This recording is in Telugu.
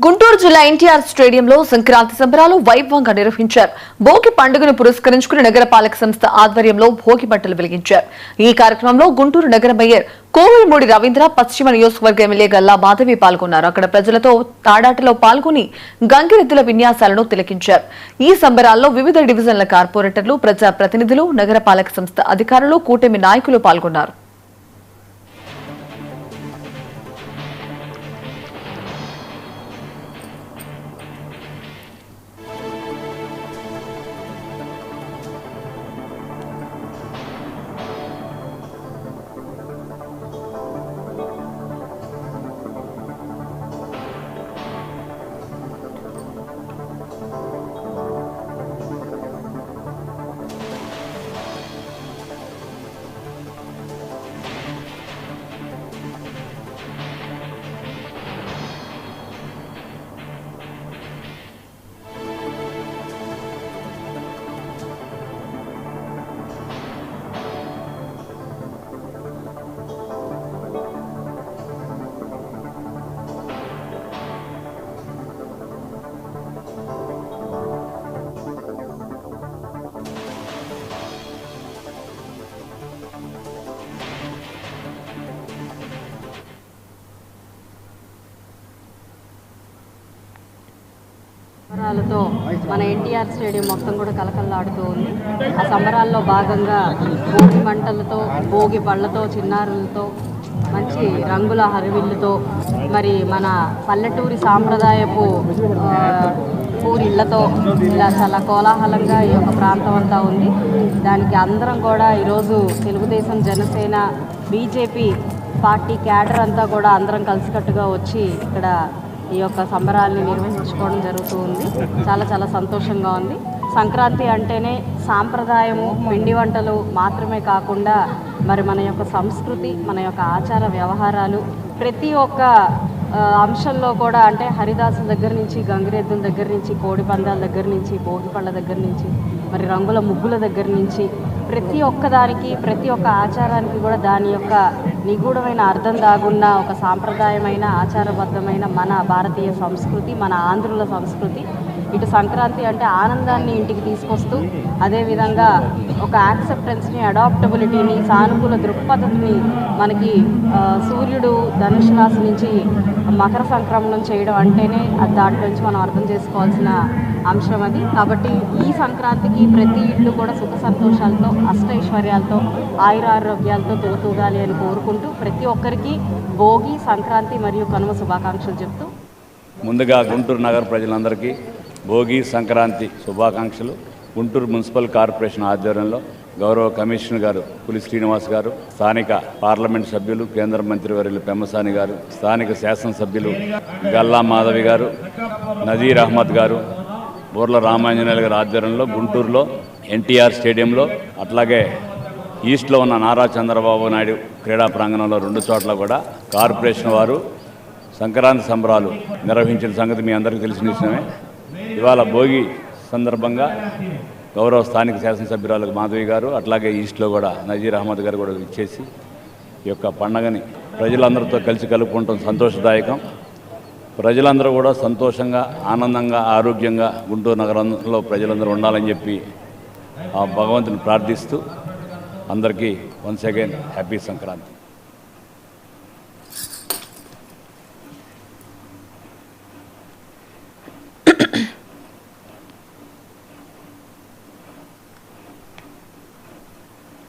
గుంటూరు జిల్లా ఎన్టీఆర్ స్టేడియంలో సంక్రాంతి సంబరాలు వైభవంగా నిర్వహించారు. భోగి పండుగను పురస్కరించుకుని నగరపాలక సంస్థ ఆధ్వర్యంలో భోగి బట్టలు వెలిగించారు. ఈ కార్యక్రమంలో గుంటూరు నగర మేయర్ కోవెలమూడి రవీంద్ర, పశ్చిమ నియోజకవర్గ ఎమ్మెల్యే గల్లా మాధవి పాల్గొన్నారు. అక్కడ ప్రజలతో తాడాటలో పాల్గొని గంగిరెద్దుల విన్యాసాలను తిలకించారు. ఈ సంబరాల్లో వివిధ డివిజన్ల కార్పొరేటర్లు, ప్రజా ప్రతినిధులు, నగరపాలక సంస్థ అధికారులు, కూటమి నాయకులు పాల్గొన్నారు. సంబరాలతో మన ఎన్టీఆర్ స్టేడియం మొత్తం కూడా కలకల్లాడుతూ ఉంది. ఆ సంబరాల్లో భాగంగా భోగి మంటలతో, భోగి పళ్ళతో, చిన్నారులతో, మంచి రంగుల హరివిల్లుతో, మరి మన పల్లెటూరి సాంప్రదాయపు పూరిళ్లతో ఇలా చాలా కోలాహలంగా ఈ యొక్క ప్రాంతం అంతా ఉంది. దానికి అందరం కూడా ఈరోజు Telugu Desam, Janasena, BJP party cadre అంతా కూడా అందరం కలిసికట్టుగా వచ్చి ఇక్కడ ఈ యొక్క సంబరాల్ని నిర్వహించుకోవడం జరుగుతూ ఉంది. చాలా చాలా సంతోషంగా ఉంది. సంక్రాంతి అంటేనే సాంప్రదాయము, పిండి వంటలు మాత్రమే కాకుండా మరి మన యొక్క సంస్కృతి, మన యొక్క ఆచార వ్యవహారాలు ప్రతి ఒక్క అంశంలో కూడా, అంటే హరిదాసుల దగ్గర నుంచి, గంగిరెద్దుల దగ్గర నుంచి, కోడి పందాల దగ్గర నుంచి, భోగి పళ్ళ దగ్గర నుంచి, మరి రంగుల ముగ్గుల దగ్గర నుంచి ప్రతి ఒక్కదానికి, ప్రతి ఒక్క ఆచారానికి కూడా దాని యొక్క నిగూఢమైన అర్థం దాగున్న ఒక సాంప్రదాయమైన, ఆచారబద్ధమైన మన భారతీయ సంస్కృతి, మన ఆంధ్రుల సంస్కృతి. ఇటు సంక్రాంతి అంటే ఆనందాన్ని ఇంటికి తీసుకొస్తూ, అదేవిధంగా ఒక యాక్సెప్టెన్స్ని, అడాప్టబిలిటీని, సానుకూల దృక్పథాన్ని మనకి సూర్యుడు ధనుసు రాశి నుంచి మకర సంక్రమణం చేయడం అంటేనే దాంట్లో నుంచి మనం అర్థం చేసుకోవాల్సిన అంశం అది. కాబట్టి ఈ సంక్రాంతికి ప్రతి ఇల్లు కూడా సుఖ సంతోషాలతో, అష్టైశ్వర్యాలతో, ఆయురారోగ్యాలతో తొలతూగాలి అని కోరుకుంటూ ప్రతి ఒక్కరికి భోగి, సంక్రాంతి మరియు కనుమ శుభాకాంక్షలు చెప్తూ, ముందుగా గుంటూరు నగర ప్రజలందరికీ భోగి సంక్రాంతి శుభాకాంక్షలు. గుంటూరు మున్సిపల్ కార్పొరేషన్ ఆధ్వర్యంలో గౌరవ కమిషనర్ గారు పులి శ్రీనివాస్ గారు, స్థానిక పార్లమెంట్ సభ్యులు, కేంద్ర మంత్రివర్యులు పెమ్మసాని గారు, స్థానిక శాసనసభ్యులు గల్లా మాధవి గారు, నజీర్ అహ్మద్ గారు, బోర్ల రామాంజనేయులు గారి ఆధ్వర్యంలో గుంటూరులో ఎన్టీఆర్ స్టేడియంలో, అట్లాగే ఈస్ట్లో ఉన్న నారా చంద్రబాబు నాయుడు క్రీడా ప్రాంగణంలో 2 చోట్ల కూడా కార్పొరేషన్ వారు సంక్రాంతి సంబరాలు నిర్వహించిన సంగతి మీ అందరికీ తెలిసిన విషయమే. ఇవాళ భోగి సందర్భంగా గౌరవ స్థానిక శాసనసభ్యురాలు మాధవి గారు, అట్లాగే ఈస్ట్లో కూడా నజీర్ అహ్మద్ గారు కూడా ఇచ్చేసి ఈ యొక్క పండగని ప్రజలందరితో కలిసి కలుపుకుంటాం సంతోషదాయకం. ప్రజలందరూ కూడా సంతోషంగా, ఆనందంగా, ఆరోగ్యంగా గుంటూరు నగరంలో ప్రజలందరూ ఉండాలని చెప్పి ఆ భగవంతుని ప్రార్థిస్తూ అందరికీ వన్స్ అగైన్ హ్యాపీ సంక్రాంతి.